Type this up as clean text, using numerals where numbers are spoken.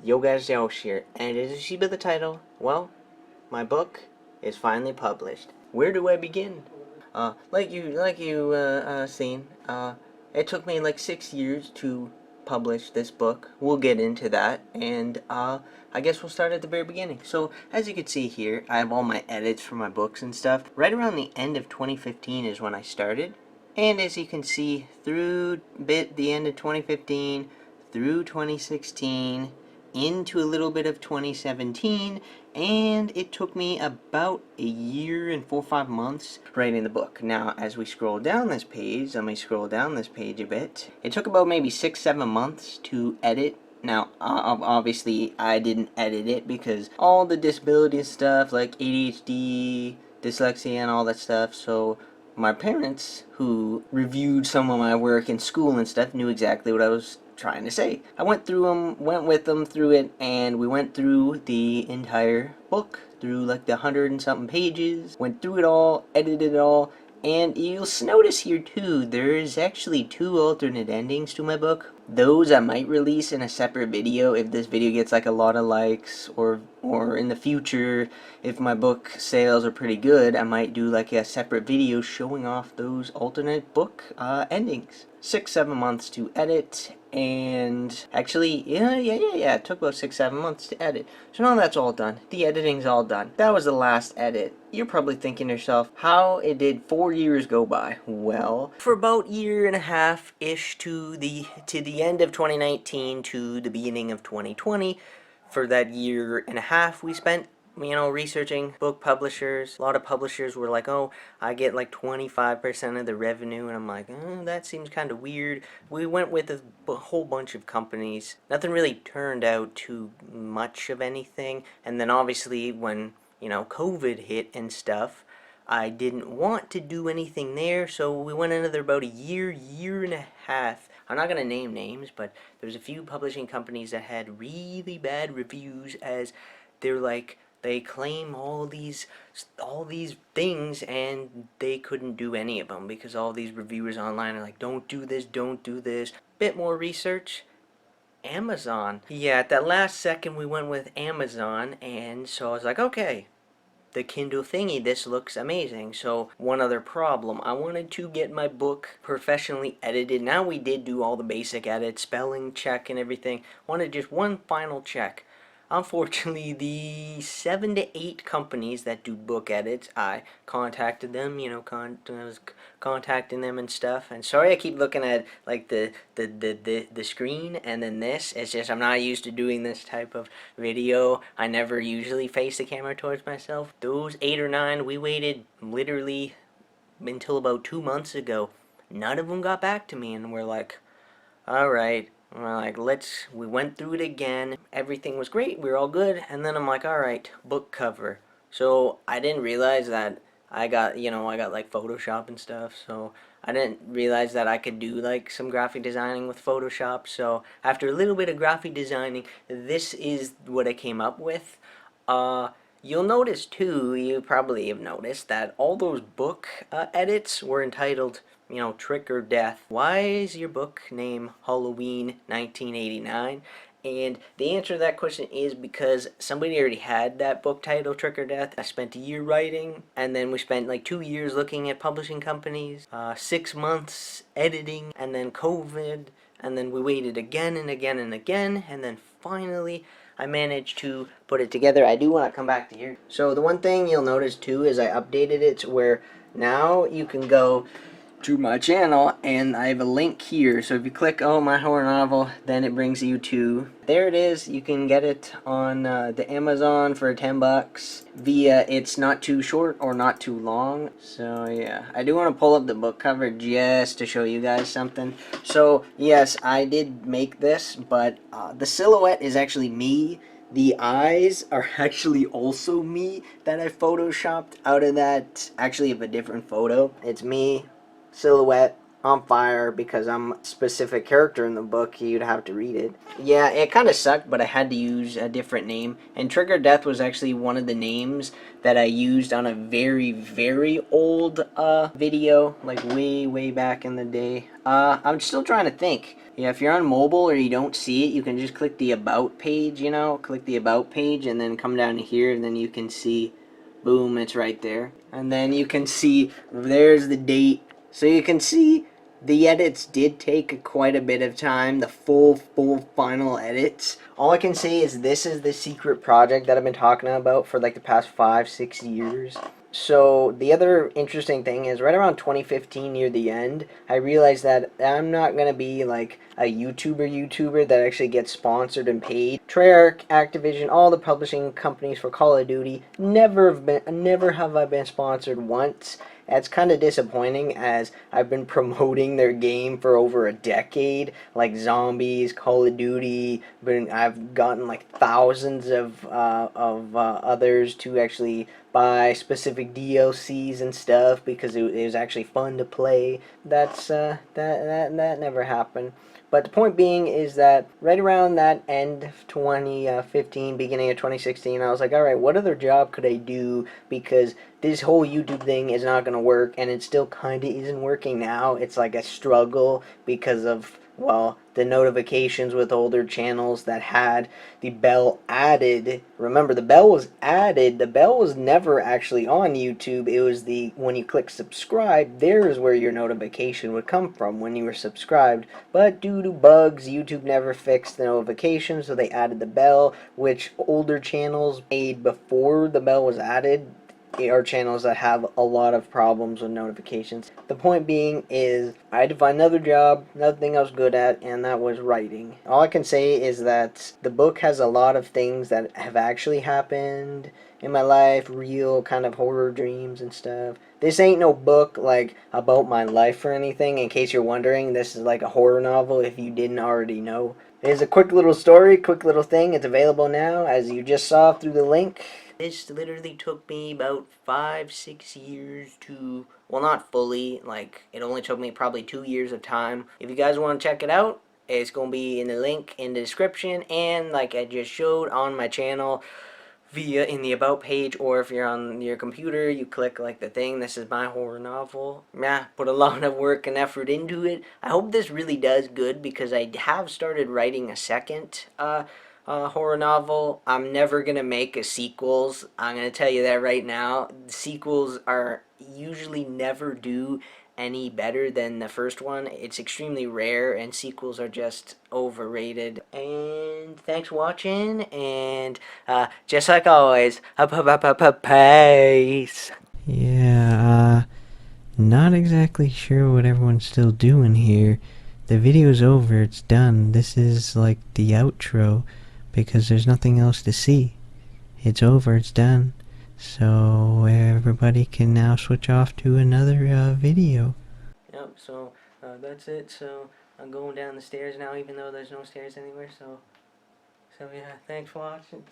Yo guys, Josh here, and as you see by the title, well, my book is finally published. Where do I begin? Like you seen, it took me like 6 years to publish this book. We'll get into that, and I guess we'll start at the very beginning. So, as you can see here, I have all my edits for my books and stuff. Right around the end of 2015 is when I started, and as you can see, through the end of 2015, through 2016, into a little bit of 2017, and it took me about a year and 4 or 5 months writing the book. Now, as we scroll down this page, let me scroll down this page a bit. It took about maybe 6-7 months to edit. Now, obviously, I didn't edit it because all the disability stuff like ADHD, dyslexia, and all that stuff, so my parents, who reviewed some of my work in school and stuff, knew exactly what I was trying to say. I went with them through it, and we went through the entire book, through like the 100 and something pages, went through it all, edited it all, and you'll notice here too, there's actually 2 alternate endings to my book. Those I might release in a separate video if this video gets like a lot of likes, or in the future, if my book sales are pretty good, I might do like a separate video showing off those alternate book endings. 6-7 months to edit, and actually, yeah, it took about 6-7 months to edit. So now that's all done. The editing's all done. That was the last edit. You're probably thinking to yourself, how it did 4 years go by? Well, for about year and a half-ish to the end of 2019 to the beginning of 2020, for that year and a half we spent researching book publishers. A lot of publishers were like, oh, I get like 25% of the revenue, and I'm like, that seems kind of weird. We went with a whole bunch of companies. Nothing really turned out too much of anything, and then obviously when, COVID hit and stuff, I didn't want to do anything there, so we went another about a year and a half. I'm not going to name names, but there's a few publishing companies that had really bad reviews, as they're like, they claim all these things, and they couldn't do any of them because all these reviewers online are like, don't do this, don't do this. Bit more research. Amazon. Yeah, at that last second we went with Amazon, and so I was like, okay, the Kindle thingy, this looks amazing. So one other problem, I wanted to get my book professionally edited. Now we did do all the basic edits, spelling check and everything. Wanted just one final check. Unfortunately, the 7 to 8 companies that do book edits, I contacted them, I was contacting them and stuff. And sorry I keep looking at like the screen and then this. It's just I'm not used to doing this type of video. I never usually face the camera towards myself. Those 8 or 9, we waited literally until about 2 months ago. None of them got back to me, and we're like, alright. We're like, we went through it again. Everything was great. We were all good. And then I'm like, alright, book cover. So I didn't realize that I got like Photoshop and stuff. So I didn't realize that I could do like some graphic designing with Photoshop. So after a little bit of graphic designing, this is what I came up with. You'll notice too, you probably have noticed that all those book edits were entitled, Trick or Death. Why is your book named Halloween 1989? And the answer to that question is because somebody already had that book title, Trick or Death. I spent a year writing, and then we spent like 2 years looking at publishing companies, 6 months editing, and then COVID, and then we waited again and again and again, and then finally I managed to put it together. I do want to come back to here. So the one thing you'll notice too is I updated it to where now you can go to my channel, and I have a link here. So if you click Oh My Horror Novel, then it brings you to, there it is. You can get it on the Amazon for $10 via It's Not Too Short or Not Too Long. So yeah, I do want to pull up the book cover just to show you guys something. So yes, I did make this, but the silhouette is actually me. The eyes are actually also me that I photoshopped out of that, actually of a different photo. It's me, silhouette, on fire because I'm a specific character in the book. You'd have to read it. Yeah, it kind of sucked, but I had to use a different name. And Trigger Death was actually one of the names that I used on a very, very old video, like way back in the day. I'm still trying to think. Yeah, if you're on mobile or you don't see it, you can just click the About page, you know? Click the About page and then come down to here and then you can see, boom, it's right there. And then you can see, there's the date. So you can see the edits did take quite a bit of time, the full final edits. All I can say is this is the secret project that I've been talking about for like the past 5-6 years. So the other interesting thing is right around 2015 near the end, I realized that I'm not going to be like a YouTuber that actually gets sponsored and paid. Treyarch, Activision, all the publishing companies for Call of Duty, never have I been sponsored once. That's kind of disappointing as I've been promoting their game for over a decade, like Zombies, Call of Duty. I've gotten like thousands of others to actually buy specific DLCs and stuff because it was actually fun to play. That never happened. But the point being is that right around that end of 2015, beginning of 2016, I was like, all right, what other job could I do? Because this whole YouTube thing is not going to work, and it still kind of isn't working now. It's like a struggle because of, well, the notifications with older channels that had the bell added. Remember, the bell was added. The bell was never actually on YouTube. It was when you click subscribe, there's where your notification would come from when you were subscribed. But due to bugs, YouTube never fixed the notification, so they added the bell, which older channels made before the bell was added are channels that have a lot of problems with notifications. The point being is I had to find another job, another thing I was good at, and that was writing. All I can say is that the book has a lot of things that have actually happened in my life, real kind of horror dreams and stuff. This ain't no book like about my life or anything. In case you're wondering, this is like a horror novel if you didn't already know. It's a quick little story, quick little thing. It's available now, as you just saw through the link. This literally took me about 5-6 years to, well, not fully, like, it only took me probably 2 years of time. If you guys want to check it out, it's going to be in the link in the description, and like I just showed on my channel, via in the About page, or if you're on your computer, you click like the thing, this is my horror novel. Yeah, put a lot of work and effort into it. I hope this really does good because I have started writing a second horror novel. I'm never gonna make a sequels. I'm gonna tell you that right now. Sequels are usually never do any better than the first one. It's extremely rare, and sequels are just overrated. And thanks for watching, and just like always, peace. Yeah, not exactly sure what everyone's still doing here. The video's over, it's done. This is like the outro because there's nothing else to see. It's over, it's done. So everybody can now switch off to another video. Yep, so that's it. So I'm going down the stairs now, even though there's no stairs anywhere. So yeah, thanks for watching.